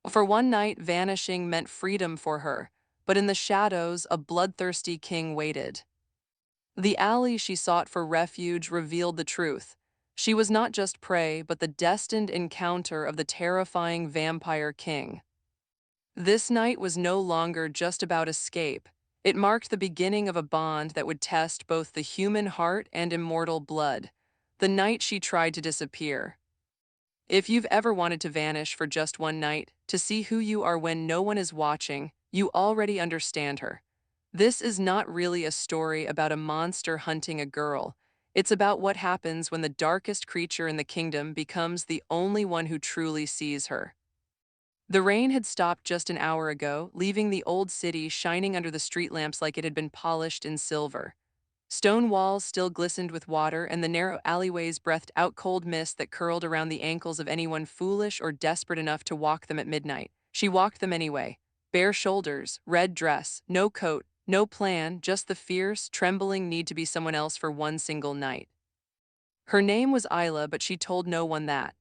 For one night, vanishing meant freedom for her, but in the shadows, a bloodthirsty king waited. The alley she sought for refuge revealed the truth. She was not just prey, but the destined encounter of the terrifying vampire king. This night was no longer just about escape. It marked the beginning of a bond that would test both the human heart and immortal blood. The night she tried to disappear. If you've ever wanted to vanish for just one night, to see who you are when no one is watching, you already understand her. This is not really a story about a monster hunting a girl. It's about what happens when the darkest creature in the kingdom becomes the only one who truly sees her. The rain had stopped just an hour ago, leaving the old city shining under the street lamps like it had been polished in silver. Stone walls still glistened with water, and the narrow alleyways breathed out cold mist that curled around the ankles of anyone foolish or desperate enough to walk them at midnight. She walked them anyway. Bare shoulders, red dress, no coat, no plan, just the fierce, trembling need to be someone else for one single night. Her name was Isla, but she told no one that.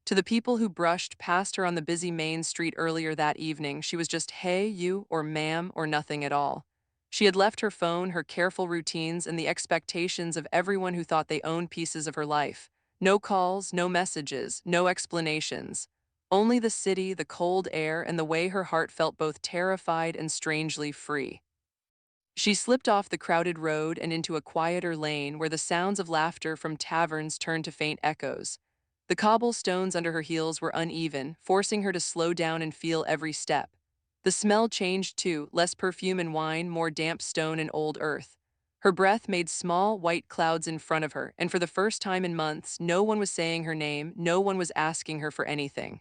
To the people who brushed past her on the busy main street earlier that evening, she was just hey, you, or ma'am, or nothing at all. She had left her phone, her careful routines, and the expectations of everyone who thought they owned pieces of her life. No calls, no messages, no explanations. Only the city, the cold air, and the way her heart felt both terrified and strangely free. She slipped off the crowded road and into a quieter lane where the sounds of laughter from taverns turned to faint echoes. The cobblestones under her heels were uneven, forcing her to slow down and feel every step. The smell changed too, less perfume and wine, more damp stone and old earth. Her breath made small, white clouds in front of her, and for the first time in months, no one was saying her name, no one was asking her for anything.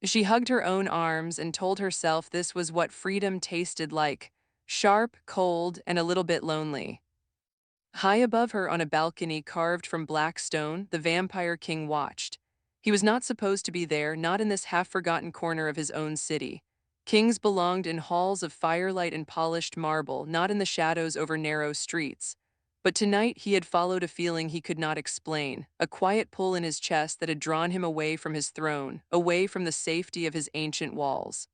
She hugged her own arms and told herself this was what freedom tasted like, sharp, cold, and a little bit lonely. High above her on a balcony carved from black stone, the vampire king watched. He was not supposed to be there, not in this half-forgotten corner of his own city. Kings belonged in halls of firelight and polished marble, not in the shadows over narrow streets. But tonight he had followed a feeling he could not explain, a quiet pull in his chest that had drawn him away from his throne, away from the safety of his ancient walls.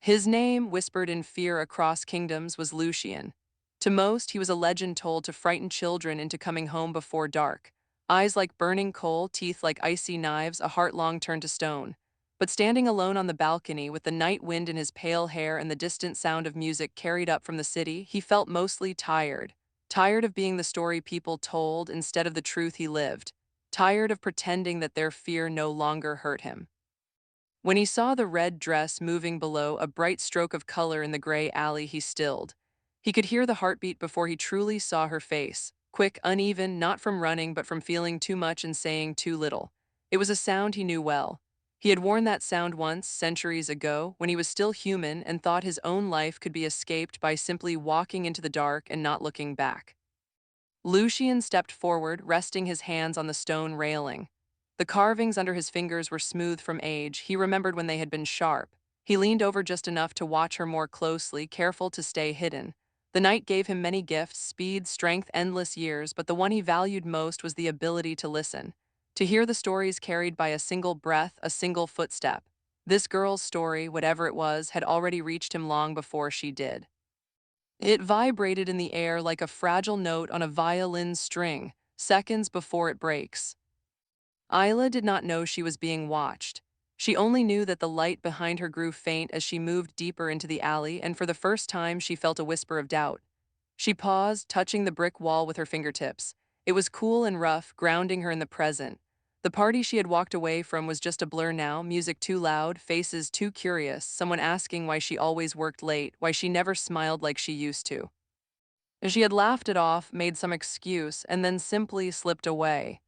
His name, whispered in fear across kingdoms, was Lucian. To most, he was a legend told to frighten children into coming home before dark. Eyes like burning coal, teeth like icy knives, a heart long turned to stone. But standing alone on the balcony, with the night wind in his pale hair and the distant sound of music carried up from the city, he felt mostly tired. Tired of being the story people told instead of the truth he lived. Tired of pretending that their fear no longer hurt him. When he saw the red dress moving below, a bright stroke of color in the gray alley, he stilled. He could hear the heartbeat before he truly saw her face, quick, uneven, not from running but from feeling too much and saying too little. It was a sound he knew well. He had worn that sound once, centuries ago, when he was still human and thought his own life could be escaped by simply walking into the dark and not looking back. Lucian stepped forward, resting his hands on the stone railing. The carvings under his fingers were smooth from age. He remembered when they had been sharp. He leaned over just enough to watch her more closely, careful to stay hidden. The night gave him many gifts, speed, strength, endless years, but the one he valued most was the ability to listen. To hear the stories carried by a single breath, a single footstep. This girl's story, whatever it was, had already reached him long before she did. It vibrated in the air like a fragile note on a violin string, seconds before it breaks. Isla did not know she was being watched. She only knew that the light behind her grew faint as she moved deeper into the alley, and for the first time she felt a whisper of doubt. She paused, touching the brick wall with her fingertips. It was cool and rough, grounding her in the present. The party she had walked away from was just a blur now, music too loud, faces too curious, someone asking why she always worked late, why she never smiled like she used to. She had laughed it off, made some excuse, and then simply slipped away.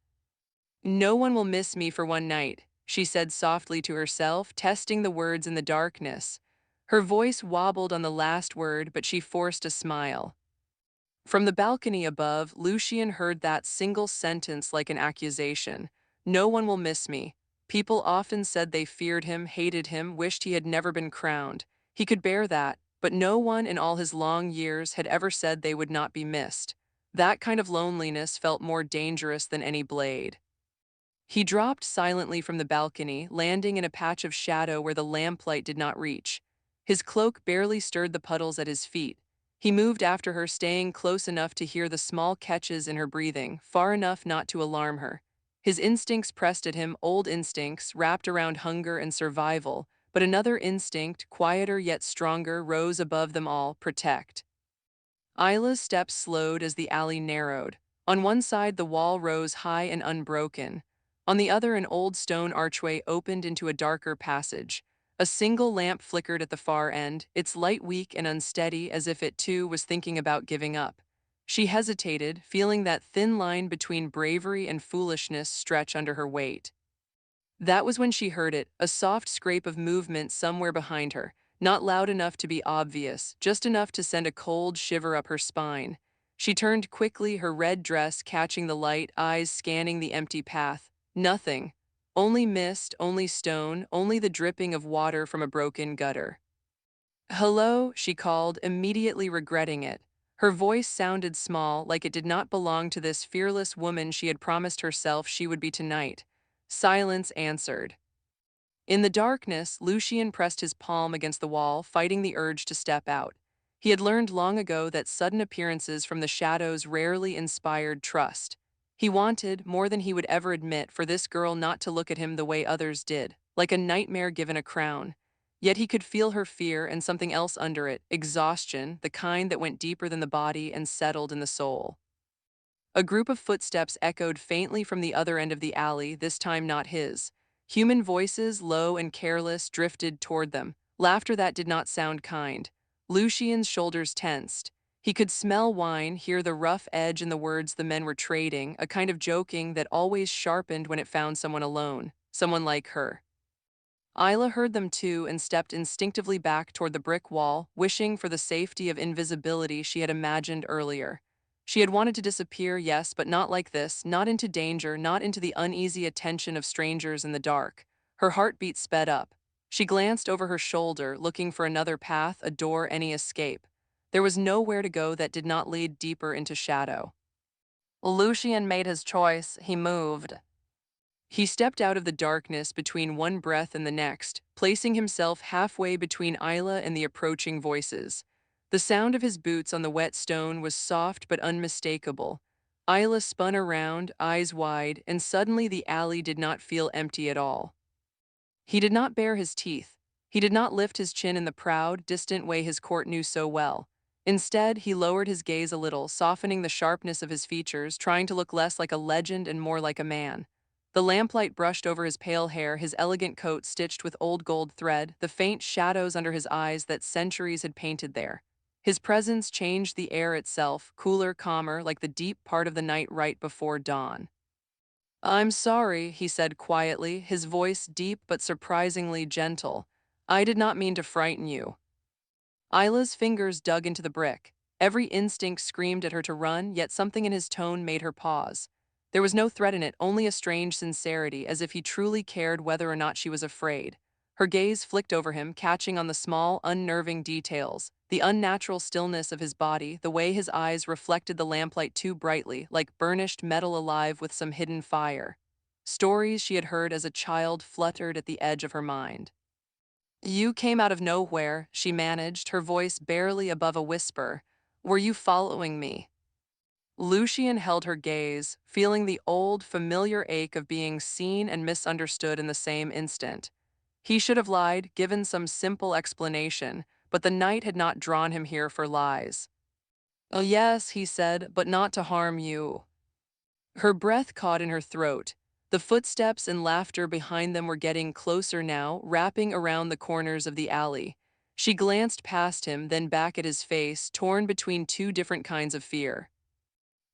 "No one will miss me for one night," she said softly to herself, testing the words in the darkness. Her voice wobbled on the last word, but she forced a smile. From the balcony above, Lucian heard that single sentence like an accusation. "No one will miss me." People often said they feared him, hated him, wished he had never been crowned. He could bear that, but no one in all his long years had ever said they would not be missed. That kind of loneliness felt more dangerous than any blade. He dropped silently from the balcony, landing in a patch of shadow where the lamplight did not reach. His cloak barely stirred the puddles at his feet. He moved after her, staying close enough to hear the small catches in her breathing, far enough not to alarm her. His instincts pressed at him, old instincts, wrapped around hunger and survival, but another instinct, quieter yet stronger, rose above them all: protect. Isla's steps slowed as the alley narrowed. On one side, the wall rose high and unbroken. On the other, an old stone archway opened into a darker passage. A single lamp flickered at the far end, its light weak and unsteady, as if it too was thinking about giving up. She hesitated, feeling that thin line between bravery and foolishness stretch under her weight. That was when she heard it, a soft scrape of movement somewhere behind her, not loud enough to be obvious, just enough to send a cold shiver up her spine. She turned quickly, her red dress catching the light, eyes scanning the empty path. Nothing. Only mist, only stone, only the dripping of water from a broken gutter. "Hello," she called, immediately regretting it. Her voice sounded small, like it did not belong to this fearless woman she had promised herself she would be tonight. Silence answered. In the darkness, Lucian pressed his palm against the wall, fighting the urge to step out. He had learned long ago that sudden appearances from the shadows rarely inspired trust. He wanted, more than he would ever admit, for this girl not to look at him the way others did, like a nightmare given a crown. Yet he could feel her fear and something else under it: exhaustion, the kind that went deeper than the body and settled in the soul. A group of footsteps echoed faintly from the other end of the alley, this time not his. Human voices, low and careless, drifted toward them, laughter that did not sound kind. Lucian's shoulders tensed. He could smell wine, hear the rough edge in the words the men were trading, a kind of joking that always sharpened when it found someone alone, someone like her. Isla heard them too and stepped instinctively back toward the brick wall, wishing for the safety of invisibility she had imagined earlier. She had wanted to disappear, yes, but not like this, not into danger, not into the uneasy attention of strangers in the dark. Her heartbeat sped up. She glanced over her shoulder, looking for another path, a door, any escape. There was nowhere to go that did not lead deeper into shadow. Lucian made his choice. He moved. He stepped out of the darkness between one breath and the next, placing himself halfway between Isla and the approaching voices. The sound of his boots on the wet stone was soft but unmistakable. Isla spun around, eyes wide, and suddenly the alley did not feel empty at all. He did not bare his teeth. He did not lift his chin in the proud, distant way his court knew so well. Instead, he lowered his gaze a little, softening the sharpness of his features, trying to look less like a legend and more like a man. The lamplight brushed over his pale hair, his elegant coat stitched with old gold thread, the faint shadows under his eyes that centuries had painted there. His presence changed the air itself, cooler, calmer, like the deep part of the night right before dawn. "I'm sorry," he said quietly, his voice deep but surprisingly gentle. "I did not mean to frighten you." Isla's fingers dug into the brick. Every instinct screamed at her to run, yet something in his tone made her pause. There was no threat in it, only a strange sincerity, as if he truly cared whether or not she was afraid. Her gaze flicked over him, catching on the small, unnerving details, the unnatural stillness of his body, the way his eyes reflected the lamplight too brightly, like burnished metal alive with some hidden fire. Stories she had heard as a child fluttered at the edge of her mind. "You came out of nowhere," she managed, her voice barely above a whisper. "Were you following me?" Lucian held her gaze, feeling the old, familiar ache of being seen and misunderstood in the same instant. He should have lied, given some simple explanation, but the night had not drawn him here for lies. "Oh, yes," he said, "but not to harm you." Her breath caught in her throat. The footsteps and laughter behind them were getting closer now, wrapping around the corners of the alley. She glanced past him, then back at his face, torn between two different kinds of fear.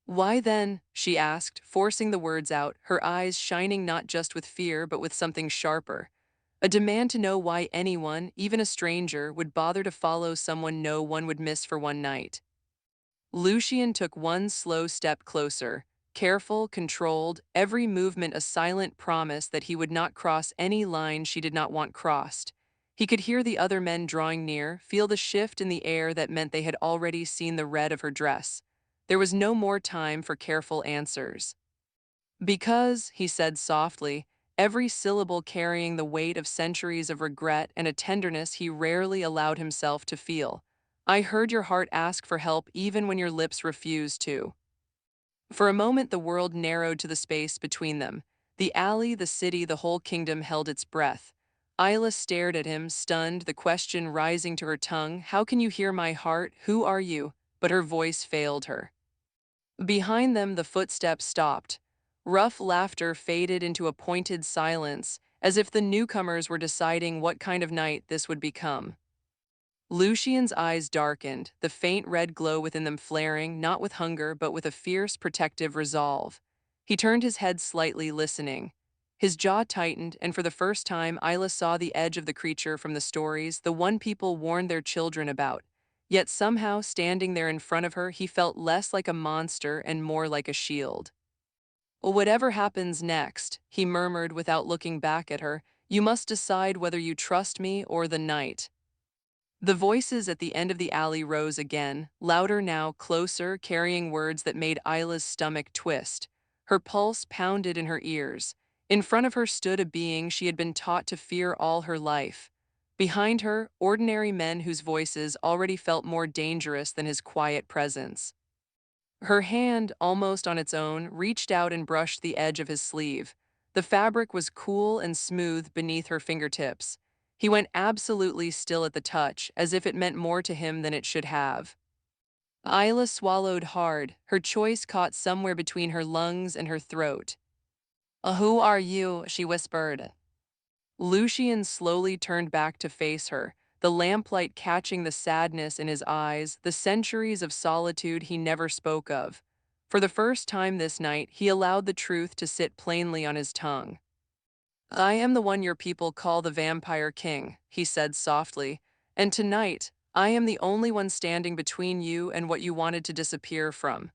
"Why then?" she asked, forcing the words out, her eyes shining not just with fear but with something sharper. A demand to know why anyone, even a stranger, would bother to follow someone no one would miss for one night. Lucian took one slow step closer, careful, controlled, every movement a silent promise that he would not cross any line she did not want crossed. He could hear the other men drawing near, feel the shift in the air that meant they had already seen the red of her dress. There was no more time for careful answers. Because, he said softly, every syllable carrying the weight of centuries of regret and a tenderness he rarely allowed himself to feel. I heard your heart ask for help even when your lips refused to. For a moment, the world narrowed to the space between them. The alley, the city, the whole kingdom held its breath. Isla stared at him, stunned, the question rising to her tongue, "How can you hear my heart? Who are you?" But her voice failed her. Behind them, the footsteps stopped. Rough laughter faded into a pointed silence, as if the newcomers were deciding what kind of night this would become. Lucian's eyes darkened, the faint red glow within them flaring, not with hunger, but with a fierce, protective resolve. He turned his head slightly, listening. His jaw tightened, and for the first time, Isla saw the edge of the creature from the stories, the one people warned their children about. Yet somehow, standing there in front of her, he felt less like a monster and more like a shield. "Well, whatever happens next," he murmured without looking back at her, "you must decide whether you trust me or the night." The voices at the end of the alley rose again, louder now, closer, carrying words that made Isla's stomach twist. Her pulse pounded in her ears. In front of her stood a being she had been taught to fear all her life. Behind her, ordinary men whose voices already felt more dangerous than his quiet presence. Her hand, almost on its own, reached out and brushed the edge of his sleeve. The fabric was cool and smooth beneath her fingertips. He went absolutely still at the touch, as if it meant more to him than it should have. Isla swallowed hard, her choice caught somewhere between her lungs and her throat. "Who are you?" she whispered. Lucian slowly turned back to face her, the lamplight catching the sadness in his eyes, the centuries of solitude he never spoke of. For the first time this night, he allowed the truth to sit plainly on his tongue. "I am the one your people call the Vampire King," he said softly, "and tonight, I am the only one standing between you and what you wanted to disappear from."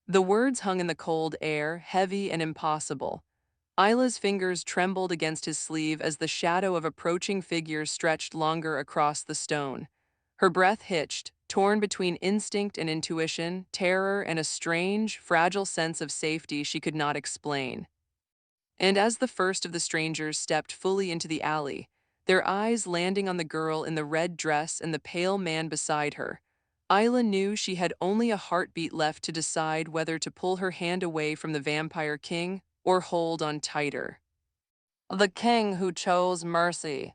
The words hung in the cold air, heavy and impossible. Isla's fingers trembled against his sleeve as the shadow of approaching figures stretched longer across the stone. Her breath hitched, torn between instinct and intuition, terror and a strange, fragile sense of safety she could not explain. And as the first of the strangers stepped fully into the alley, their eyes landing on the girl in the red dress and the pale man beside her, Isla knew she had only a heartbeat left to decide whether to pull her hand away from the Vampire King or hold on tighter. "The king who chose mercy."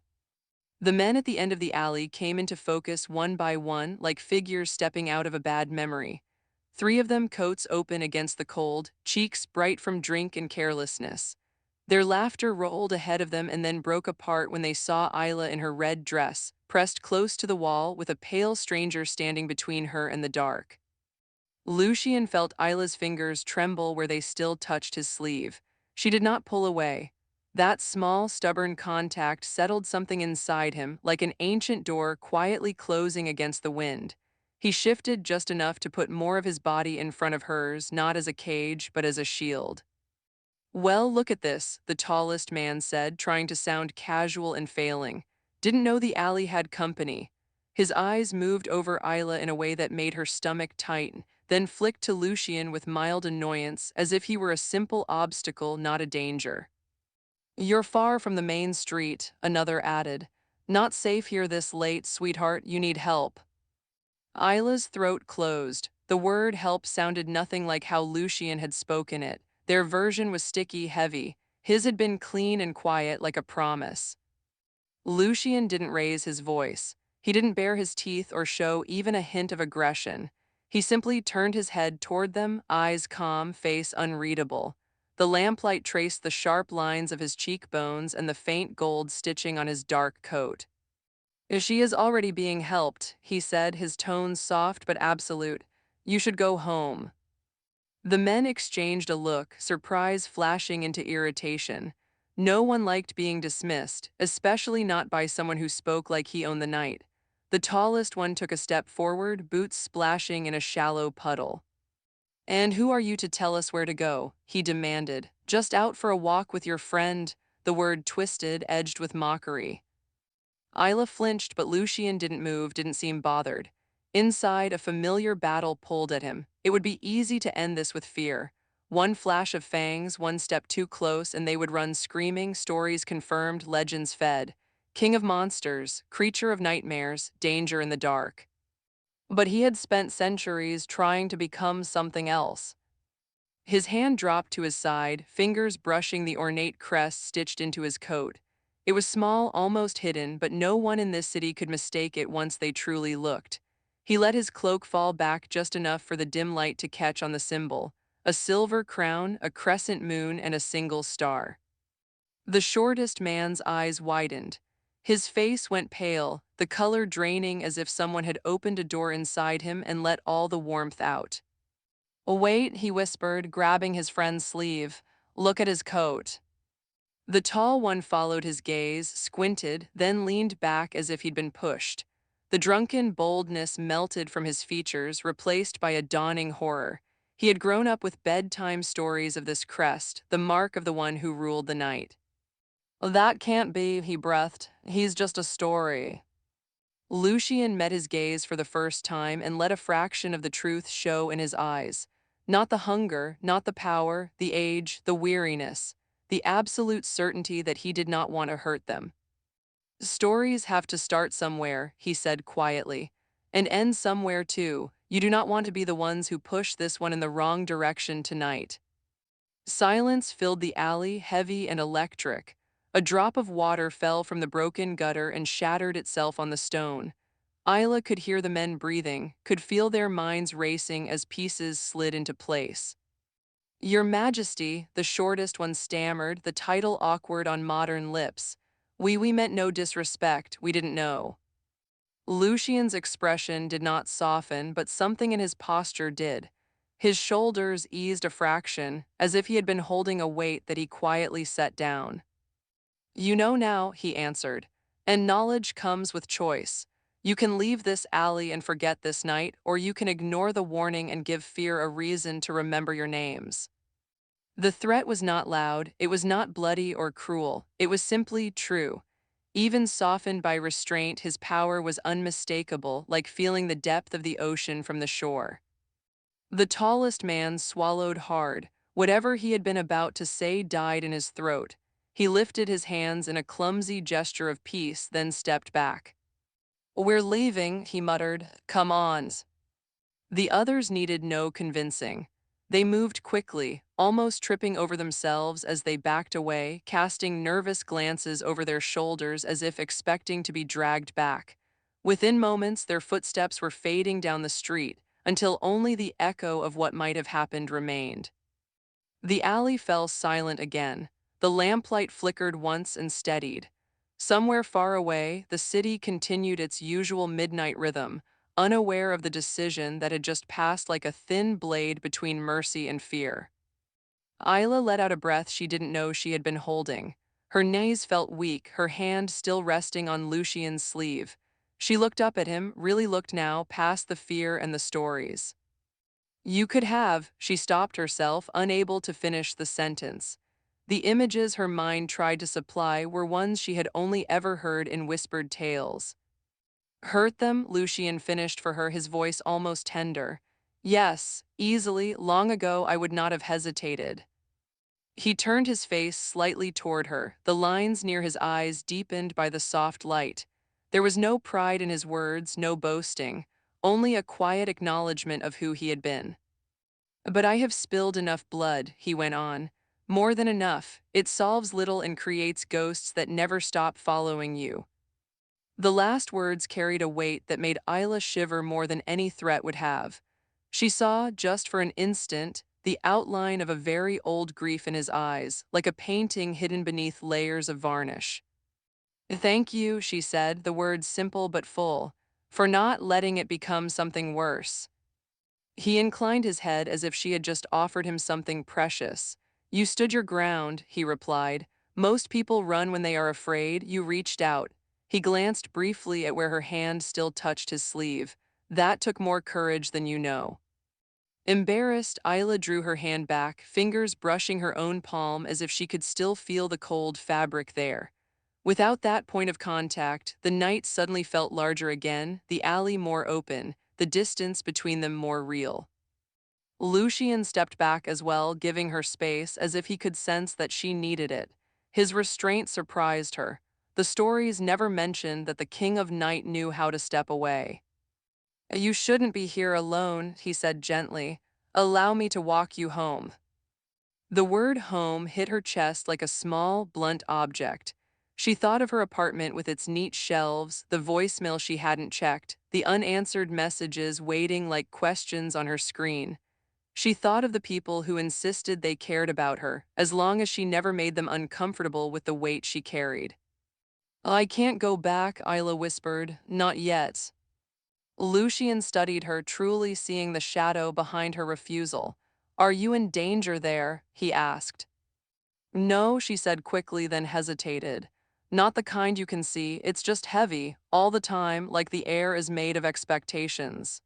The men at the end of the alley came into focus one by one, like figures stepping out of a bad memory. Three of them, coats open against the cold, cheeks bright from drink and carelessness. Their laughter rolled ahead of them and then broke apart when they saw Isla in her red dress, pressed close to the wall with a pale stranger standing between her and the dark. Lucian felt Isla's fingers tremble where they still touched his sleeve. She did not pull away. That small, stubborn contact settled something inside him, like an ancient door quietly closing against the wind. He shifted just enough to put more of his body in front of hers, not as a cage, but as a shield. "Well, look at this," the tallest man said, trying to sound casual and failing. "Didn't know the alley had company." His eyes moved over Isla in a way that made her stomach tighten, then flicked to Lucian with mild annoyance, as if he were a simple obstacle, not a danger. "You're far from the main street," another added. "Not safe here this late, sweetheart, you need help." Isla's throat closed. The word help sounded nothing like how Lucian had spoken it. Their version was sticky, heavy. His had been clean and quiet, like a promise. Lucian didn't raise his voice. He didn't bare his teeth or show even a hint of aggression. He simply turned his head toward them, eyes calm, face unreadable. The lamplight traced the sharp lines of his cheekbones and the faint gold stitching on his dark coat. "She is already being helped," he said, his tone soft but absolute. "You should go home." The men exchanged a look, surprise flashing into irritation. No one liked being dismissed, especially not by someone who spoke like he owned the night. The tallest one took a step forward, boots splashing in a shallow puddle. "And who are you to tell us where to go?" he demanded. "Just out for a walk with your friend," the word twisted, edged with mockery. Isla flinched, but Lucian didn't move, didn't seem bothered. Inside, a familiar battle pulled at him. It would be easy to end this with fear. One flash of fangs, one step too close, and they would run screaming, stories confirmed, legends fed. King of monsters, creature of nightmares, danger in the dark. But he had spent centuries trying to become something else. His hand dropped to his side, fingers brushing the ornate crest stitched into his coat. It was small, almost hidden, but no one in this city could mistake it once they truly looked. He let his cloak fall back just enough for the dim light to catch on the symbol, a silver crown, a crescent moon, and a single star. The shortest man's eyes widened. His face went pale, the color draining as if someone had opened a door inside him and let all the warmth out. "Wait," he whispered, grabbing his friend's sleeve. "Look at his coat." The tall one followed his gaze, squinted, then leaned back as if he'd been pushed. The drunken boldness melted from his features, replaced by a dawning horror. He had grown up with bedtime stories of this crest, the mark of the one who ruled the night. "That can't be," he breathed. "He's just a story." Lucian met his gaze for the first time and let a fraction of the truth show in his eyes. Not the hunger, not the power, the age, the weariness, the absolute certainty that he did not want to hurt them. "Stories have to start somewhere," he said quietly, "and end somewhere too. You do not want to be the ones who push this one in the wrong direction tonight." Silence filled the alley, heavy and electric. A drop of water fell from the broken gutter and shattered itself on the stone. Isla could hear the men breathing, could feel their minds racing as pieces slid into place. "Your Majesty," the shortest one stammered, the title awkward on modern lips. We meant no disrespect, we didn't know." Lucian's expression did not soften, but something in his posture did. His shoulders eased a fraction, as if he had been holding a weight that he quietly set down. "You know now," he answered, "and knowledge comes with choice. You can leave this alley and forget this night, or you can ignore the warning and give fear a reason to remember your names." The threat was not loud, it was not bloody or cruel, it was simply true. Even softened by restraint, his power was unmistakable, like feeling the depth of the ocean from the shore. The tallest man swallowed hard. Whatever he had been about to say died in his throat. He lifted his hands in a clumsy gesture of peace, then stepped back. "We're leaving," he muttered. "Come on." The others needed no convincing. They moved quickly, almost tripping over themselves as they backed away, casting nervous glances over their shoulders as if expecting to be dragged back. Within moments, their footsteps were fading down the street, until only the echo of what might have happened remained. The alley fell silent again. The lamplight flickered once and steadied. Somewhere far away, the city continued its usual midnight rhythm, unaware of the decision that had just passed like a thin blade between mercy and fear. Isla let out a breath she didn't know she had been holding. Her knees felt weak, her hand still resting on Lucian's sleeve. She looked up at him, really looked now, past the fear and the stories. "You could have," she stopped herself, unable to finish the sentence. The images her mind tried to supply were ones she had only ever heard in whispered tales. "Hurt them," Lucian finished for her, his voice almost tender. "Yes, easily, long ago I would not have hesitated." He turned his face slightly toward her, the lines near his eyes deepened by the soft light. There was no pride in his words, no boasting, only a quiet acknowledgement of who he had been. "But I have spilled enough blood," he went on. "More than enough. It solves little and creates ghosts that never stop following you." The last words carried a weight that made Isla shiver more than any threat would have. She saw, just for an instant, the outline of a very old grief in his eyes, like a painting hidden beneath layers of varnish. "Thank you," she said, the words simple but full, "for not letting it become something worse." He inclined his head as if she had just offered him something precious. "You stood your ground," he replied. "Most people run when they are afraid. You reached out." He glanced briefly at where her hand still touched his sleeve. "That took more courage than you know." Embarrassed, Isla drew her hand back, fingers brushing her own palm as if she could still feel the cold fabric there. Without that point of contact, the night suddenly felt larger again, the alley more open, the distance between them more real. Lucian stepped back as well, giving her space as if he could sense that she needed it. His restraint surprised her. The stories never mentioned that the King of Night knew how to step away. "You shouldn't be here alone," he said gently. "Allow me to walk you home." The word home hit her chest like a small, blunt object. She thought of her apartment with its neat shelves, the voicemail she hadn't checked, the unanswered messages waiting like questions on her screen. She thought of the people who insisted they cared about her, as long as she never made them uncomfortable with the weight she carried. "I can't go back," Isla whispered. "Not yet." Lucian studied her, truly seeing the shadow behind her refusal. "Are you in danger there?" he asked. "No," she said quickly, then hesitated. "Not the kind you can see, it's just heavy, all the time, like the air is made of expectations."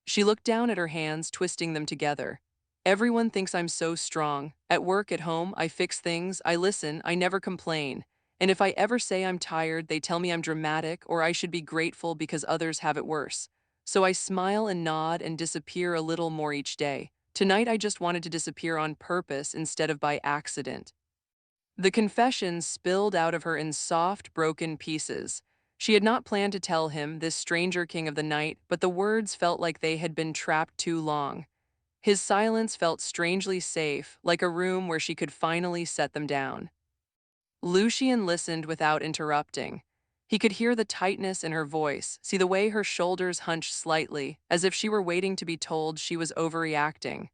She looked down at her hands, twisting them together. "Everyone thinks I'm so strong. At work, at home, I fix things, I listen, I never complain. And if I ever say I'm tired, they tell me I'm dramatic or I should be grateful because others have it worse. So I smile and nod and disappear a little more each day. Tonight I just wanted to disappear on purpose instead of by accident." The confession spilled out of her in soft, broken pieces. She had not planned to tell him, this stranger king of the night, but the words felt like they had been trapped too long. His silence felt strangely safe, like a room where she could finally set them down. Lucian listened without interrupting. He could hear the tightness in her voice, see the way her shoulders hunched slightly, as if she were waiting to be told she was overreacting.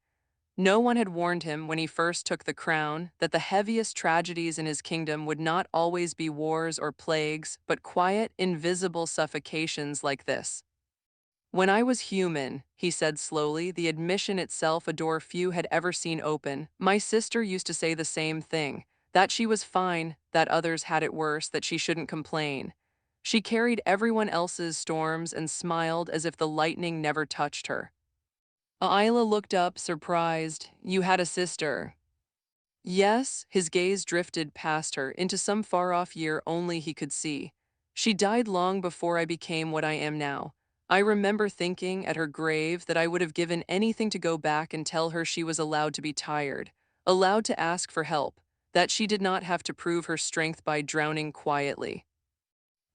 No one had warned him when he first took the crown that the heaviest tragedies in his kingdom would not always be wars or plagues, but quiet, invisible suffocations like this. "When I was human," he said slowly, the admission itself a door few had ever seen open, "my sister used to say the same thing, that she was fine, that others had it worse, that she shouldn't complain. She carried everyone else's storms and smiled as if the lightning never touched her." Isla looked up, surprised. "You had a sister?" "Yes," his gaze drifted past her, into some far-off year only he could see. "She died long before I became what I am now. I remember thinking at her grave that I would have given anything to go back and tell her she was allowed to be tired, allowed to ask for help, that she did not have to prove her strength by drowning quietly."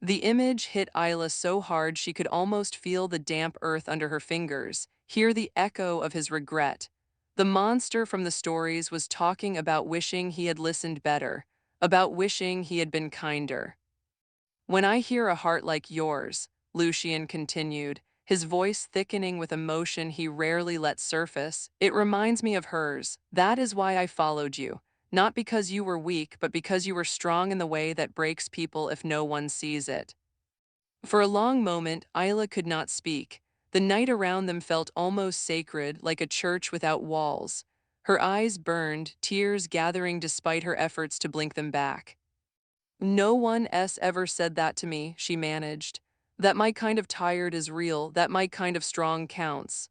The image hit Isla so hard she could almost feel the damp earth under her fingers, hear the echo of his regret. The monster from the stories was talking about wishing he had listened better, about wishing he had been kinder. "When I hear a heart like yours," Lucian continued, his voice thickening with emotion he rarely let surface, "it reminds me of hers. That is why I followed you. Not because you were weak, but because you were strong in the way that breaks people if no one sees it." For a long moment, Isla could not speak. The night around them felt almost sacred, like a church without walls. Her eyes burned, tears gathering despite her efforts to blink them back. "No one else ever said that to me," she managed. "That my kind of tired is real, that my kind of strong counts."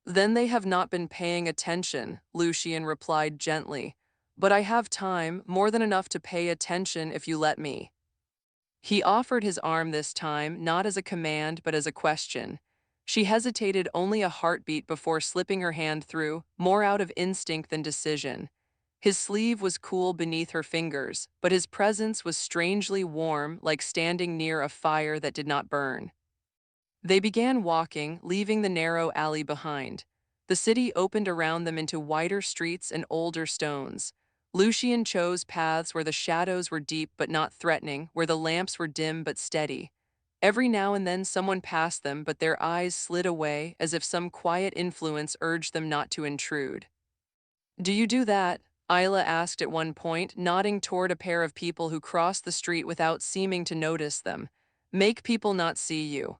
"Then they have not been paying attention," Lucian replied gently. "But I have time, more than enough to pay attention if you let me." He offered his arm this time, not as a command but as a question. She hesitated only a heartbeat before slipping her hand through, more out of instinct than decision. His sleeve was cool beneath her fingers, but his presence was strangely warm, like standing near a fire that did not burn. They began walking, leaving the narrow alley behind. The city opened around them into wider streets and older stones. Lucian chose paths where the shadows were deep but not threatening, where the lamps were dim but steady. Every now and then someone passed them, but their eyes slid away as if some quiet influence urged them not to intrude. "Do you do that?" Isla asked at one point, nodding toward a pair of people who crossed the street without seeming to notice them. "Make people not see you."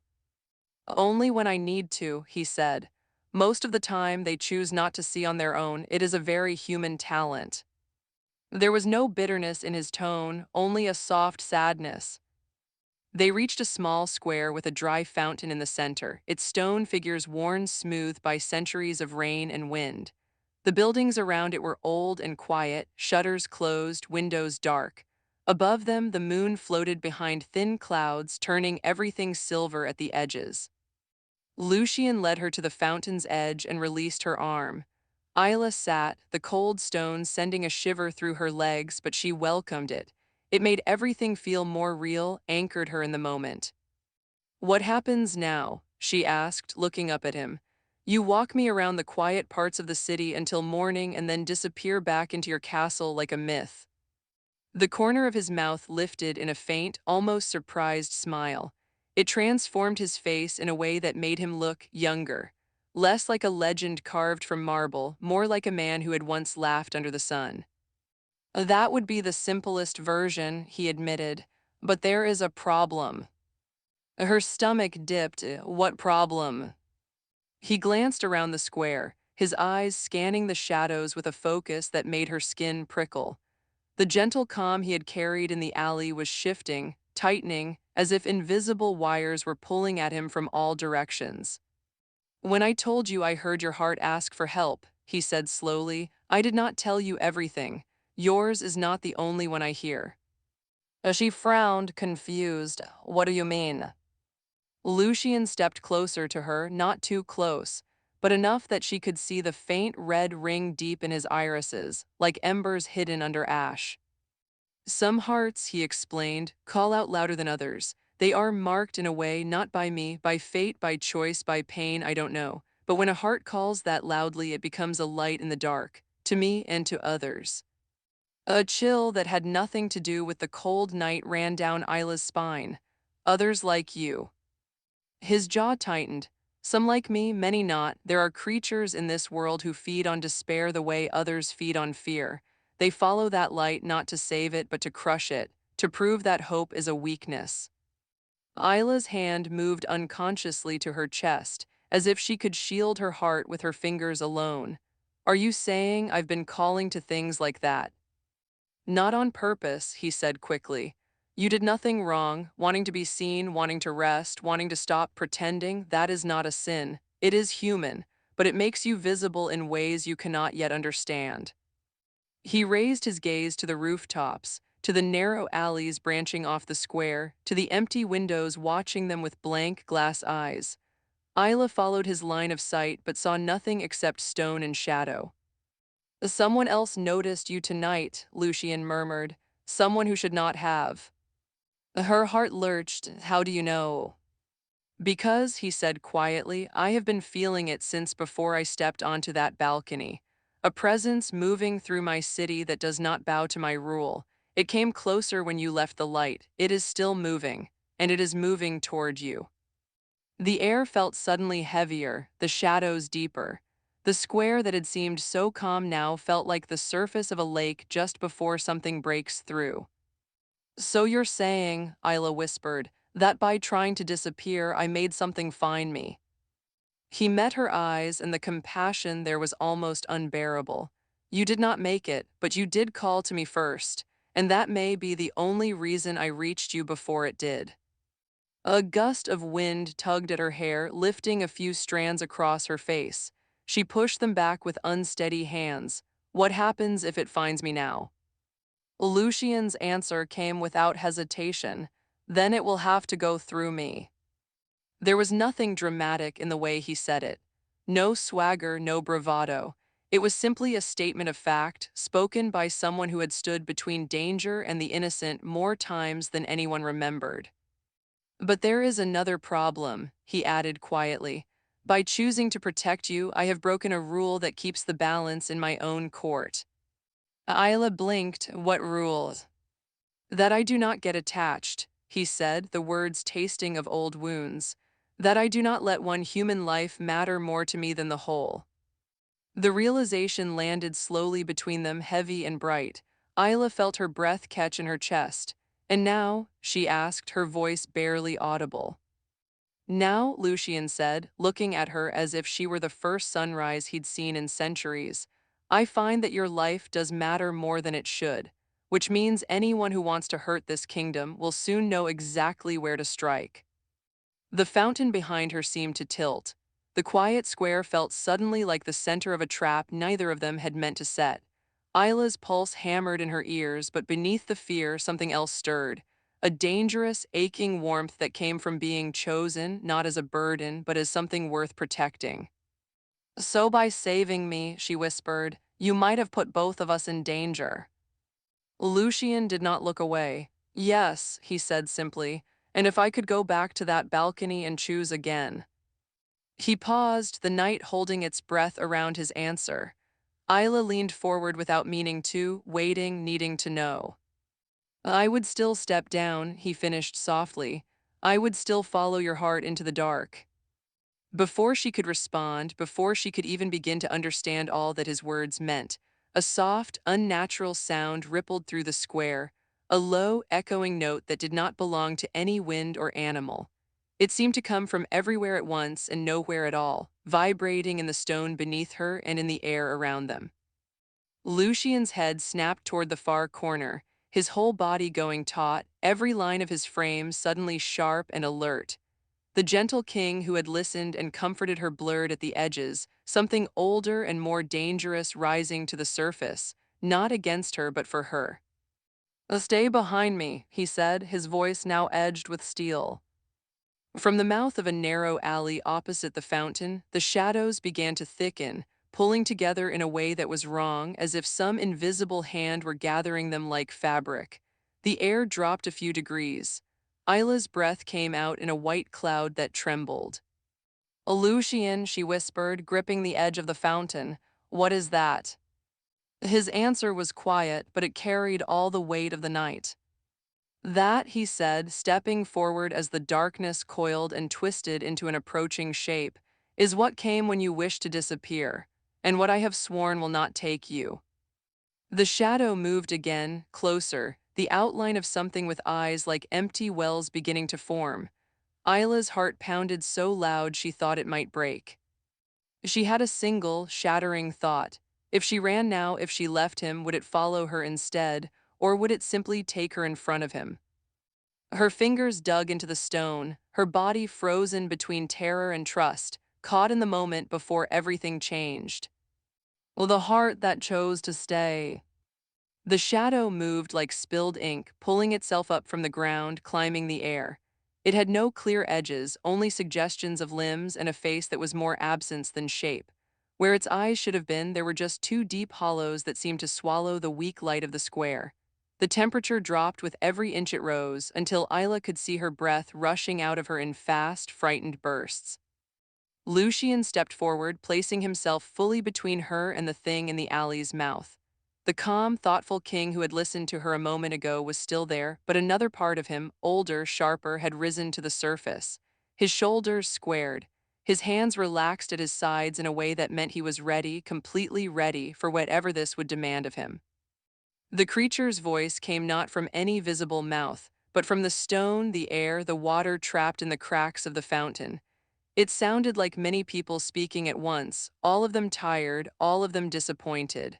"Only when I need to," he said. "Most of the time they choose not to see on their own. It is a very human talent." There was no bitterness in his tone, only a soft sadness. They reached a small square with a dry fountain in the center, its stone figures worn smooth by centuries of rain and wind. The buildings around it were old and quiet, shutters closed, windows dark. Above them, the moon floated behind thin clouds, turning everything silver at the edges. Lucian led her to the fountain's edge and released her arm. Isla sat, the cold stones sending a shiver through her legs, but she welcomed it. It made everything feel more real, anchored her in the moment. "What happens now?" she asked, looking up at him. "You walk me around the quiet parts of the city until morning and then disappear back into your castle like a myth." The corner of his mouth lifted in a faint, almost surprised smile. It transformed his face in a way that made him look younger. Less like a legend carved from marble, more like a man who had once laughed under the sun. "That would be the simplest version," he admitted, "but there is a problem." Her stomach dipped. "What problem?" He glanced around the square, his eyes scanning the shadows with a focus that made her skin prickle. The gentle calm he had carried in the alley was shifting, tightening, as if invisible wires were pulling at him from all directions. "When I told you I heard your heart ask for help," he said slowly, "I did not tell you everything. Yours is not the only one I hear." She frowned, confused. "What do you mean?" Lucian stepped closer to her, not too close, but enough that she could see the faint red ring deep in his irises, like embers hidden under ash. "Some hearts," he explained, "call out louder than others. They are marked in a way not by me, by fate, by choice, by pain, I don't know. But when a heart calls that loudly, it becomes a light in the dark, to me and to others." A chill that had nothing to do with the cold night ran down Isla's spine. "Others like you." His jaw tightened. "Some like me, many not. There are creatures in this world who feed on despair the way others feed on fear. They follow that light not to save it, but to crush it, to prove that hope is a weakness." Isla's hand moved unconsciously to her chest, as if she could shield her heart with her fingers alone. "Are you saying I've been calling to things like that?" "Not on purpose," he said quickly. "You did nothing wrong, wanting to be seen, wanting to rest, wanting to stop pretending, that is not a sin. It is human, but it makes you visible in ways you cannot yet understand." He raised his gaze to the rooftops, to the narrow alleys branching off the square, to the empty windows watching them with blank glass eyes. Isla followed his line of sight but saw nothing except stone and shadow. "Someone else noticed you tonight," Lucian murmured. "Someone who should not have." Her heart lurched. "How do you know?" "Because," he said quietly, "I have been feeling it since before I stepped onto that balcony. A presence moving through my city that does not bow to my rule. It came closer when you left the light. It is still moving, and it is moving toward you." The air felt suddenly heavier, the shadows deeper. The square that had seemed so calm now felt like the surface of a lake just before something breaks through. "So you're saying," Isla whispered, "that by trying to disappear, I made something find me." He met her eyes, and the compassion there was almost unbearable. "You did not make it, but you did call to me first, and that may be the only reason I reached you before it did." A gust of wind tugged at her hair, lifting a few strands across her face. She pushed them back with unsteady hands. "What happens if it finds me now?" Lucian's answer came without hesitation. "Then it will have to go through me." There was nothing dramatic in the way he said it. No swagger, no bravado. It was simply a statement of fact, spoken by someone who had stood between danger and the innocent more times than anyone remembered. "But there is another problem," he added quietly. "By choosing to protect you, I have broken a rule that keeps the balance in my own court." Isla blinked. "What rule?" "That I do not get attached," he said, the words tasting of old wounds. "That I do not let one human life matter more to me than the whole." The realization landed slowly between them, heavy and bright. Isla felt her breath catch in her chest. "And now?" she asked, her voice barely audible. "Now," Lucian said, looking at her as if she were the first sunrise he'd seen in centuries, "I find that your life does matter more than it should, which means anyone who wants to hurt this kingdom will soon know exactly where to strike." The fountain behind her seemed to tilt. The quiet square felt suddenly like the center of a trap neither of them had meant to set. Isla's pulse hammered in her ears, but beneath the fear, something else stirred. a dangerous, aching warmth that came from being chosen not as a burden but as something worth protecting. So by saving me, she whispered, you might have put both of us in danger. Lucian did not look away. Yes, he said simply, and if I could go back to that balcony and choose again. He paused, the night holding its breath around his answer. Isla leaned forward without meaning to, waiting, needing to know. I would still step down, he finished softly. I would still follow your heart into the dark. Before she could respond, before she could even begin to understand all that his words meant, a soft, unnatural sound rippled through the square, a low, echoing note that did not belong to any wind or animal. It seemed to come from everywhere at once and nowhere at all, vibrating in the stone beneath her and in the air around them. Lucian's head snapped toward the far corner, his whole body going taut, every line of his frame suddenly sharp and alert. The gentle king who had listened and comforted her blurred at the edges, something older and more dangerous rising to the surface, not against her but for her. Stay behind me, he said, his voice now edged with steel. From the mouth of a narrow alley opposite the fountain, the shadows began to thicken, pulling together in a way that was wrong, as if some invisible hand were gathering them like fabric. The air dropped a few degrees. Isla's breath came out in a white cloud that trembled. Lucian, she whispered, gripping the edge of the fountain. What is that? His answer was quiet, but it carried all the weight of the night. That, he said, stepping forward as the darkness coiled and twisted into an approaching shape, is what came when you wished to disappear, and what I have sworn will not take you. The shadow moved again, closer, the outline of something with eyes like empty wells beginning to form. Isla's heart pounded so loud she thought it might break. She had a single, shattering thought. If she ran now, if she left him, would it follow her instead, or would it simply take her in front of him? Her fingers dug into the stone, her body frozen between terror and trust, caught in the moment before everything changed. Well, the heart that chose to stay. The shadow moved like spilled ink, pulling itself up from the ground, climbing the air. It had no clear edges, only suggestions of limbs and a face that was more absence than shape. Where its eyes should have been, there were just two deep hollows that seemed to swallow the weak light of the square. The temperature dropped with every inch it rose, until Isla could see her breath rushing out of her in fast, frightened bursts. Lucian stepped forward, placing himself fully between her and the thing in the alley's mouth. The calm, thoughtful king who had listened to her a moment ago was still there, but another part of him, older, sharper, had risen to the surface. His shoulders squared. His hands relaxed at his sides in a way that meant he was ready, completely ready, for whatever this would demand of him. The creature's voice came not from any visible mouth, but from the stone, the air, the water trapped in the cracks of the fountain. It sounded like many people speaking at once, all of them tired, all of them disappointed.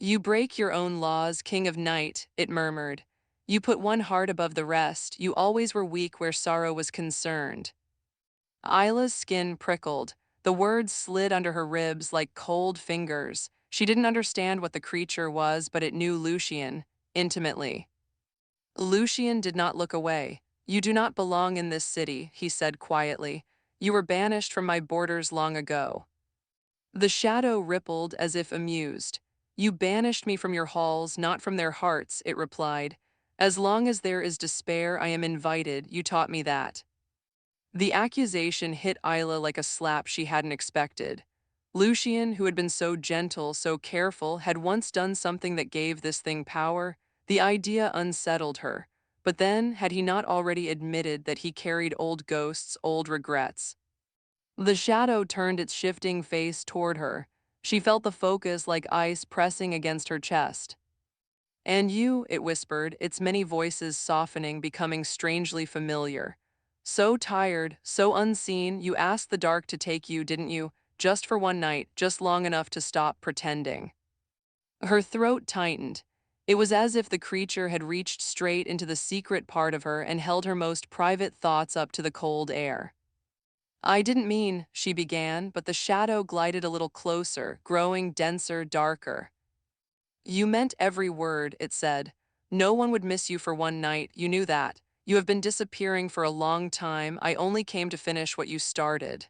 You break your own laws, King of Night, it murmured. You put one heart above the rest, you always were weak where sorrow was concerned. Isla's skin prickled. The words slid under her ribs like cold fingers. She didn't understand what the creature was, but it knew Lucian, intimately. Lucian did not look away. You do not belong in this city, he said quietly. You were banished from my borders long ago. The shadow rippled as if amused. You banished me from your halls, not from their hearts, it replied. As long as there is despair, I am invited, you taught me that. The accusation hit Isla like a slap she hadn't expected. Lucian, who had been so gentle, so careful, had once done something that gave this thing power. The idea unsettled her. But then, had he not already admitted that he carried old ghosts, old regrets? The shadow turned its shifting face toward her. She felt the focus like ice pressing against her chest. And you, it whispered, its many voices softening, becoming strangely familiar. So tired, so unseen, you asked the dark to take you, didn't you? Just for one night, just long enough to stop pretending. Her throat tightened. It was as if the creature had reached straight into the secret part of her and held her most private thoughts up to the cold air. I didn't mean, she began, but the shadow glided a little closer, growing denser, darker. You meant every word, it said. No one would miss you for one night, you knew that. You have been disappearing for a long time, I only came to finish what you started.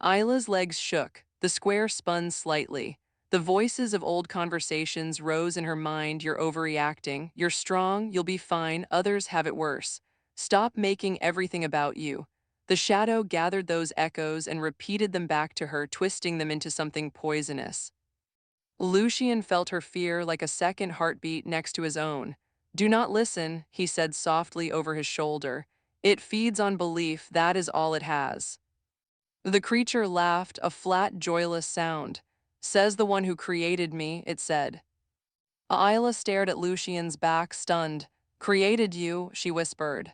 Isla's legs shook, the square spun slightly. The voices of old conversations rose in her mind. You're overreacting, you're strong, you'll be fine, others have it worse. Stop making everything about you. The shadow gathered those echoes and repeated them back to her, twisting them into something poisonous. Lucian felt her fear like a second heartbeat next to his own. Do not listen, he said softly over his shoulder. It feeds on belief, that is all it has. The creature laughed, a flat, joyless sound. Says the one who created me, it said. Isla stared at Lucian's back, stunned. Created you, she whispered.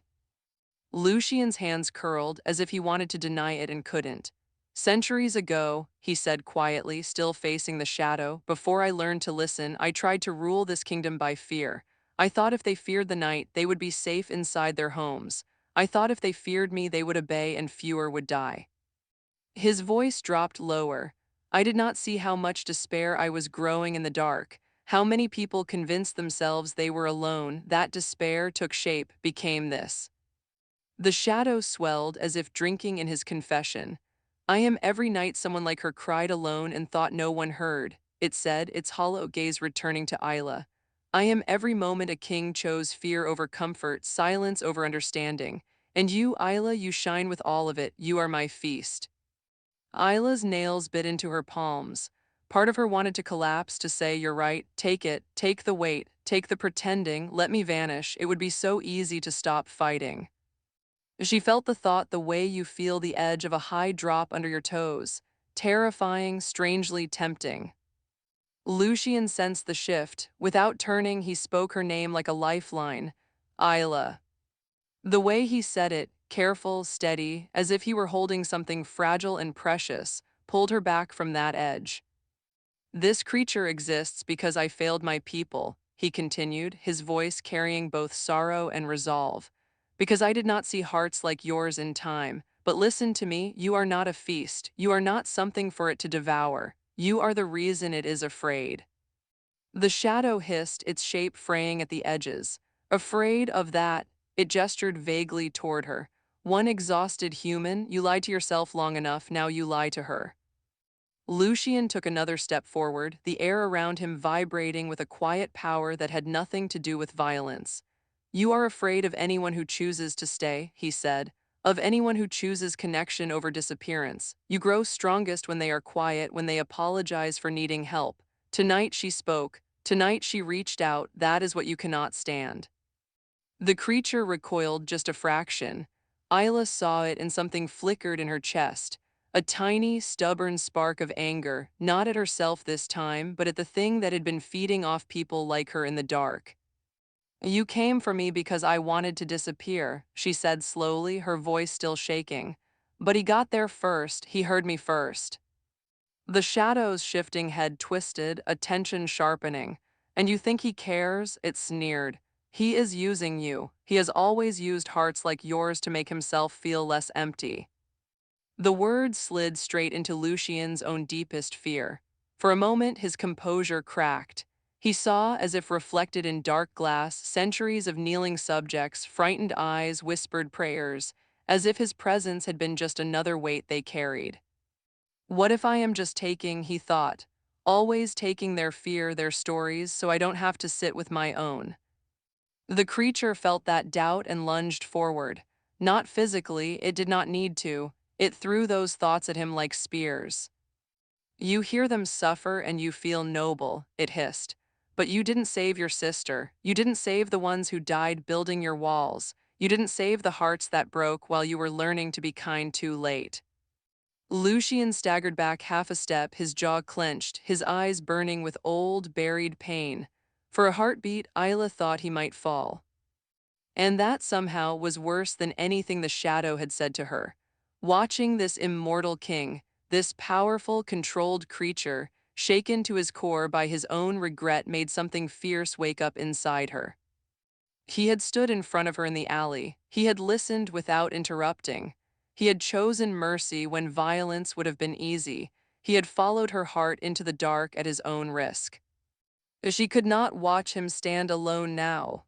Lucian's hands curled as if he wanted to deny it and couldn't. Centuries ago, he said quietly, still facing the shadow, before I learned to listen, I tried to rule this kingdom by fear. I thought if they feared the night, they would be safe inside their homes. I thought if they feared me, they would obey and fewer would die. His voice dropped lower. I did not see how much despair I was growing in the dark. How many people convinced themselves they were alone, that despair took shape, became this. The shadow swelled as if drinking in his confession. I am every night someone like her cried alone and thought no one heard, it said, its hollow gaze returning to Isla. I am every moment a king chose fear over comfort, silence over understanding. And you, Isla, you shine with all of it, you are my feast. Isla's nails bit into her palms. Part of her wanted to collapse, to say, you're right, take it, take the weight, take the pretending, let me vanish, it would be so easy to stop fighting. She felt the thought the way you feel the edge of a high drop under your toes, terrifying, strangely tempting. Lucian sensed the shift. Without turning, he spoke her name like a lifeline. Isla. The way he said it, careful, steady, as if he were holding something fragile and precious, pulled her back from that edge. This creature exists because I failed my people, he continued, his voice carrying both sorrow and resolve. Because I did not see hearts like yours in time. But listen to me, you are not a feast. You are not something for it to devour. You are the reason it is afraid. The shadow hissed, its shape fraying at the edges. Afraid of that, it gestured vaguely toward her. One exhausted human, you lied to yourself long enough, now you lie to her. Lucian took another step forward, the air around him vibrating with a quiet power that had nothing to do with violence. You are afraid of anyone who chooses to stay, he said, of anyone who chooses connection over disappearance. You grow strongest when they are quiet, when they apologize for needing help. Tonight she spoke. Tonight she reached out. That is what you cannot stand. The creature recoiled just a fraction. Isla saw it and something flickered in her chest. A tiny, stubborn spark of anger, not at herself this time, but at the thing that had been feeding off people like her in the dark. You came for me because I wanted to disappear, she said slowly, her voice still shaking. But he got there first, he heard me first. The shadow's shifting head twisted, attention sharpening. And you think he cares? It sneered. He is using you. He has always used hearts like yours to make himself feel less empty. The words slid straight into Lucian's own deepest fear. For a moment, his composure cracked. He saw, as if reflected in dark glass, centuries of kneeling subjects, frightened eyes, whispered prayers, as if his presence had been just another weight they carried. What if I am just taking, he thought, always taking their fear, their stories, so I don't have to sit with my own. The creature felt that doubt and lunged forward. Not physically, it did not need to. It threw those thoughts at him like spears. You hear them suffer and you feel noble, it hissed. But you didn't save your sister. You didn't save the ones who died building your walls. You didn't save the hearts that broke while you were learning to be kind too late. Lucian staggered back half a step, his jaw clenched, his eyes burning with old, buried pain. For a heartbeat, Isla thought he might fall. And that somehow was worse than anything the shadow had said to her. Watching this immortal king, this powerful, controlled creature, shaken to his core by his own regret, made something fierce wake up inside her. He had stood in front of her in the alley. He had listened without interrupting. He had chosen mercy when violence would have been easy. He had followed her heart into the dark at his own risk. She could not watch him stand alone now.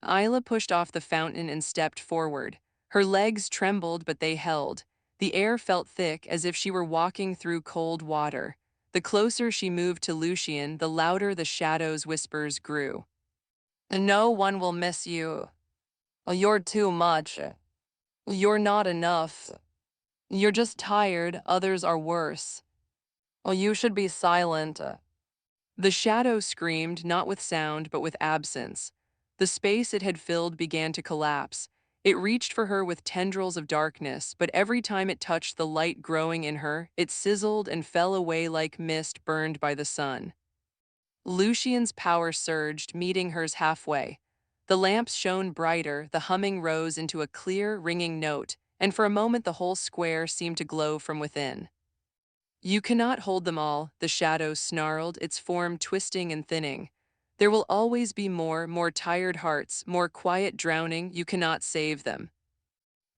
Isla pushed off the fountain and stepped forward. Her legs trembled, but they held. The air felt thick, as if she were walking through cold water. The closer she moved to Lucian, the louder the shadow's whispers grew. No one will miss you. You're too much. You're not enough. You're just tired, others are worse. You should be silent. The shadow screamed, not with sound, but with absence. The space it had filled began to collapse. It reached for her with tendrils of darkness, but every time it touched the light growing in her, it sizzled and fell away like mist burned by the sun. Lucian's power surged, meeting hers halfway. The lamps shone brighter, the humming rose into a clear, ringing note, and for a moment the whole square seemed to glow from within. You cannot hold them all, the shadow snarled, its form twisting and thinning. There will always be more tired hearts, more quiet drowning, you cannot save them.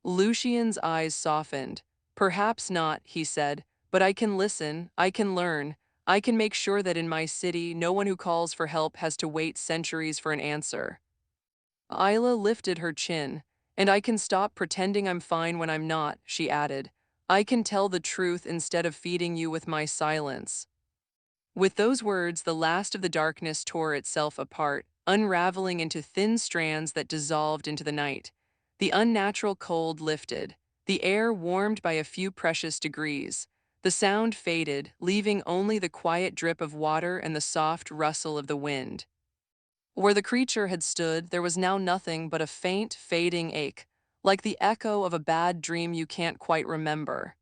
Lucian's eyes softened. Perhaps not, he said, but I can listen, I can learn, I can make sure that in my city no one who calls for help has to wait centuries for an answer. Isla lifted her chin. And I can stop pretending I'm fine when I'm not, she added. I can tell the truth instead of feeding you with my silence. With those words, the last of the darkness tore itself apart, unraveling into thin strands that dissolved into the night. The unnatural cold lifted. The air warmed by a few precious degrees. The sound faded, leaving only the quiet drip of water and the soft rustle of the wind. Where the creature had stood, there was now nothing but a faint, fading ache, like the echo of a bad dream you can't quite remember.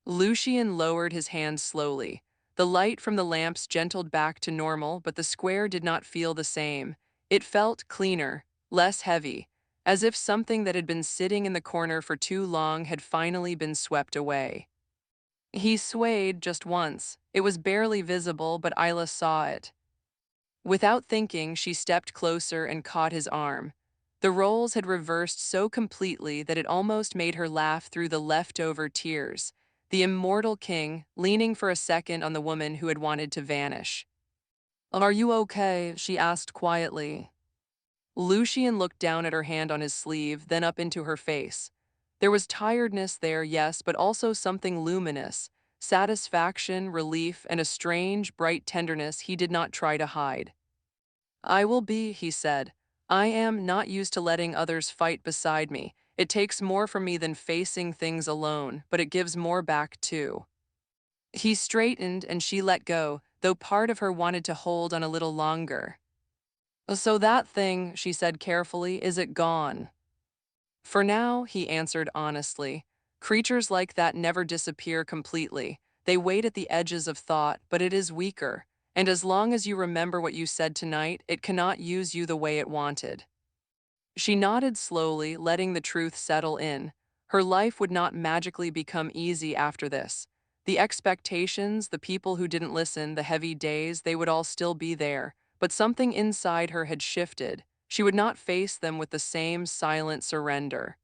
Lucian lowered his hand slowly. The light from the lamps gentled back to normal, but the square did not feel the same. It felt cleaner, less heavy, as if something that had been sitting in the corner for too long had finally been swept away. He swayed just once. It was barely visible, but Isla saw it. Without thinking, she stepped closer and caught his arm. The roles had reversed so completely that it almost made her laugh through the leftover tears. The immortal king, leaning for a second on the woman who had wanted to vanish. Are you okay? She asked quietly. Lucian looked down at her hand on his sleeve, then up into her face. There was tiredness there, yes, but also something luminous, satisfaction, relief, and a strange, bright tenderness he did not try to hide. I will be, he said. I am not used to letting others fight beside me. It takes more from me than facing things alone, but it gives more back too. He straightened and she let go, though part of her wanted to hold on a little longer. So that thing, she said carefully, is it gone? For now, he answered honestly. Creatures like that never disappear completely. They wait at the edges of thought, but it is weaker. And as long as you remember what you said tonight, it cannot use you the way it wanted. She nodded slowly, letting the truth settle in. Her life would not magically become easy after this. The expectations, the people who didn't listen, the heavy days, they would all still be there. But something inside her had shifted. She would not face them with the same silent surrender.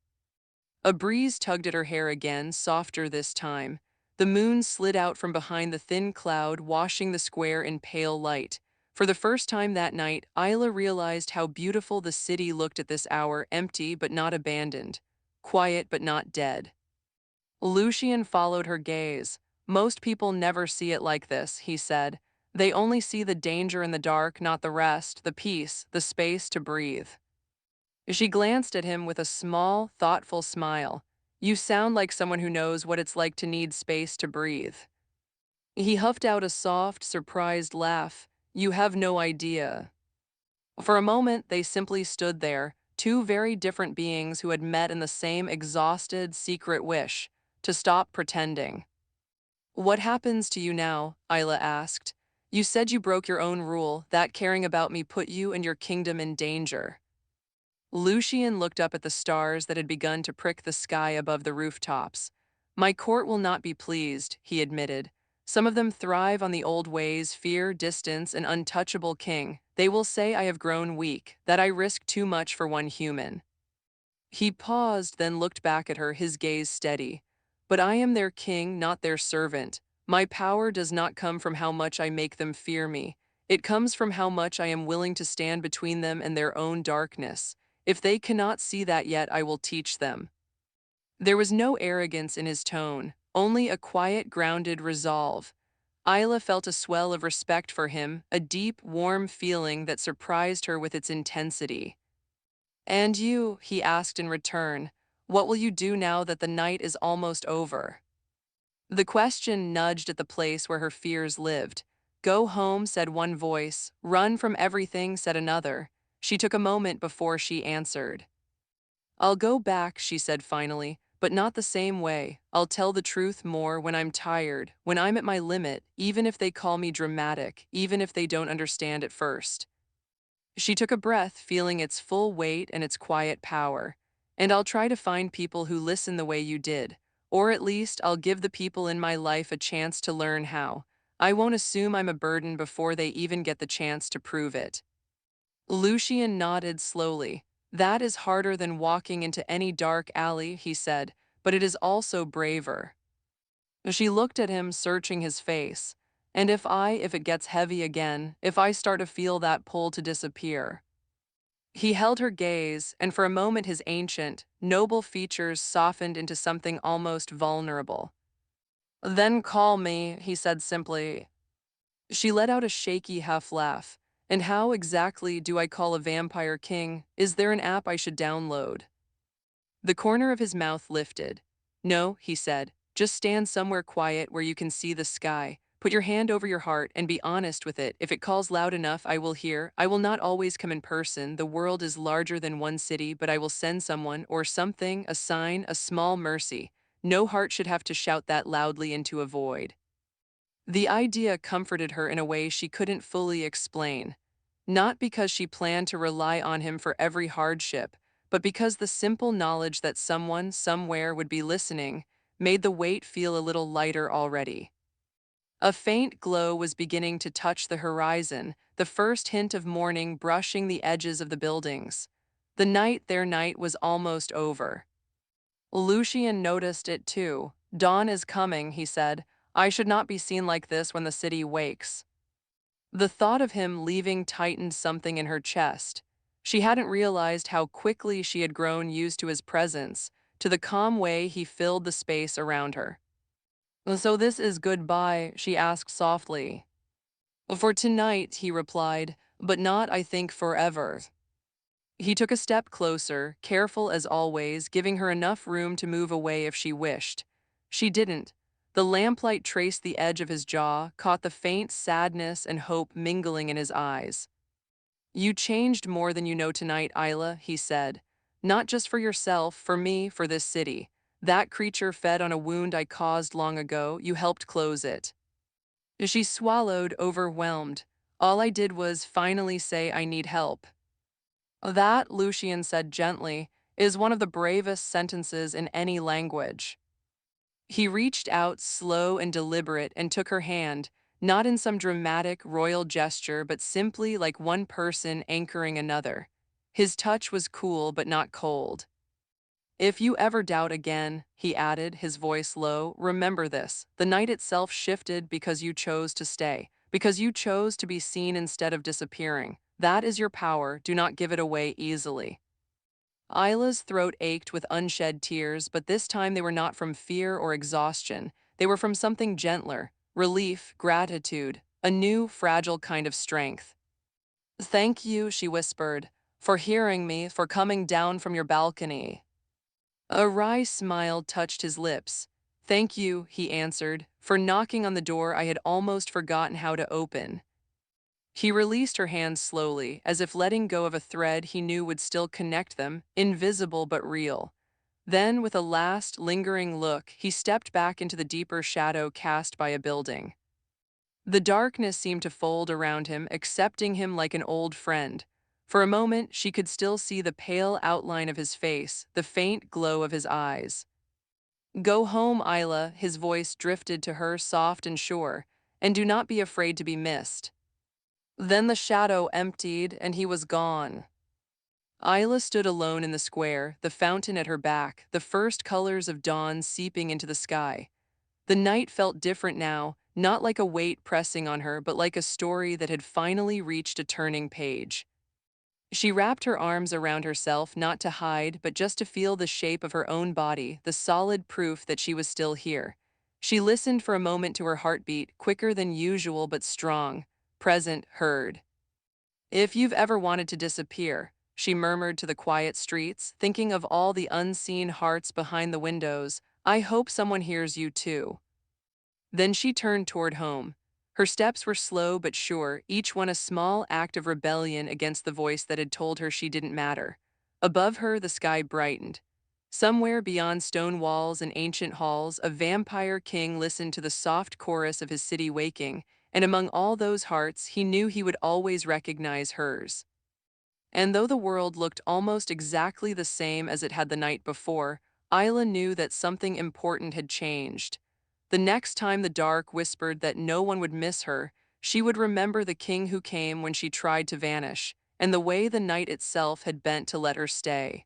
A breeze tugged at her hair again, softer this time. The moon slid out from behind the thin cloud, washing the square in pale light. For the first time that night, Isla realized how beautiful the city looked at this hour, empty but not abandoned, quiet but not dead. Lucian followed her gaze. Most people never see it like this, he said. They only see the danger in the dark, not the rest, the peace, the space to breathe. She glanced at him with a small, thoughtful smile. You sound like someone who knows what it's like to need space to breathe. He huffed out a soft, surprised laugh. You have no idea. For a moment, they simply stood there, two very different beings who had met in the same exhausted, secret wish to stop pretending. What happens to you now? Isla asked. You said you broke your own rule, that caring about me put you and your kingdom in danger. Lucian looked up at the stars that had begun to prick the sky above the rooftops. My court will not be pleased, he admitted. Some of them thrive on the old ways, fear, distance, an untouchable king. They will say I have grown weak, that I risk too much for one human. He paused, then looked back at her, his gaze steady. But I am their king, not their servant. My power does not come from how much I make them fear me. It comes from how much I am willing to stand between them and their own darkness. If they cannot see that yet, I will teach them." There was no arrogance in his tone, only a quiet, grounded resolve. Isla felt a swell of respect for him, a deep, warm feeling that surprised her with its intensity. "And you," he asked in return, "what will you do now that the night is almost over?" The question nudged at the place where her fears lived. "Go home," said one voice. "Run from everything," said another. She took a moment before she answered. "I'll go back," she said finally, "but not the same way. I'll tell the truth more when I'm tired, when I'm at my limit, even if they call me dramatic, even if they don't understand at first." She took a breath, feeling its full weight and its quiet power. "And I'll try to find people who listen the way you did. Or at least I'll give the people in my life a chance to learn how. I won't assume I'm a burden before they even get the chance to prove it." Lucian nodded slowly. "That is harder than walking into any dark alley," he said, "but it is also braver." She looked at him, searching his face. "And if it gets heavy again, if I start to feel that pull to disappear?" He held her gaze, and for a moment his ancient, noble features softened into something almost vulnerable. "Then call me," he said simply. She let out a shaky half-laugh. "And how exactly do I call a vampire king? Is there an app I should download?" The corner of his mouth lifted. "No," he said. "Just stand somewhere quiet where you can see the sky. Put your hand over your heart and be honest with it. If it calls loud enough, I will hear. I will not always come in person. The world is larger than one city, but I will send someone or something, a sign, a small mercy. No heart should have to shout that loudly into a void." The idea comforted her in a way she couldn't fully explain. Not because she planned to rely on him for every hardship, but because the simple knowledge that someone, somewhere would be listening, made the weight feel a little lighter already. A faint glow was beginning to touch the horizon, the first hint of morning brushing the edges of the buildings. Their night was almost over. Lucian noticed it too. "Dawn is coming," he said. "I should not be seen like this when the city wakes." The thought of him leaving tightened something in her chest. She hadn't realized how quickly she had grown used to his presence, to the calm way he filled the space around her. "So this is goodbye?" she asked softly. "For tonight," he replied, "but not, I think, forever." He took a step closer, careful as always, giving her enough room to move away if she wished. She didn't. The lamplight traced the edge of his jaw, caught the faint sadness and hope mingling in his eyes. "You changed more than you know tonight, Isla," he said. "Not just for yourself, for me, for this city. That creature fed on a wound I caused long ago. You helped close it." She swallowed, overwhelmed. "All I did was finally say I need help." "That," Lucian said gently, "is one of the bravest sentences in any language." He reached out, slow and deliberate, and took her hand, not in some dramatic, royal gesture, but simply like one person anchoring another. His touch was cool but not cold. "If you ever doubt again," he added, his voice low, "remember this. The night itself shifted because you chose to stay, because you chose to be seen instead of disappearing. That is your power. Do not give it away easily." Isla's throat ached with unshed tears, but this time they were not from fear or exhaustion. They were from something gentler, relief, gratitude, a new, fragile kind of strength. "Thank you," she whispered, "for hearing me, for coming down from your balcony." A wry smile touched his lips. "Thank you," he answered, "for knocking on the door I had almost forgotten how to open." He released her hands slowly, as if letting go of a thread he knew would still connect them, invisible but real. Then, with a last, lingering look, he stepped back into the deeper shadow cast by a building. The darkness seemed to fold around him, accepting him like an old friend. For a moment, she could still see the pale outline of his face, the faint glow of his eyes. "Go home, Isla," his voice drifted to her, soft and sure, "and do not be afraid to be missed." Then the shadow emptied, and he was gone. Isla stood alone in the square, the fountain at her back, the first colors of dawn seeping into the sky. The night felt different now, not like a weight pressing on her, but like a story that had finally reached a turning page. She wrapped her arms around herself, not to hide, but just to feel the shape of her own body, the solid proof that she was still here. She listened for a moment to her heartbeat, quicker than usual but strong, present, heard. If you've ever wanted to disappear, she murmured to the quiet streets, thinking of all the unseen hearts behind the windows, I hope someone hears you too. Then she turned toward home. Her steps were slow but sure, each one a small act of rebellion against the voice that had told her she didn't matter. Above her, the sky brightened. Somewhere beyond stone walls and ancient halls, a vampire king listened to the soft chorus of his city waking, and among all those hearts, he knew he would always recognize hers. And though the world looked almost exactly the same as it had the night before, Isla knew that something important had changed. The next time the dark whispered that no one would miss her, she would remember the king who came when she tried to vanish, and the way the night itself had bent to let her stay.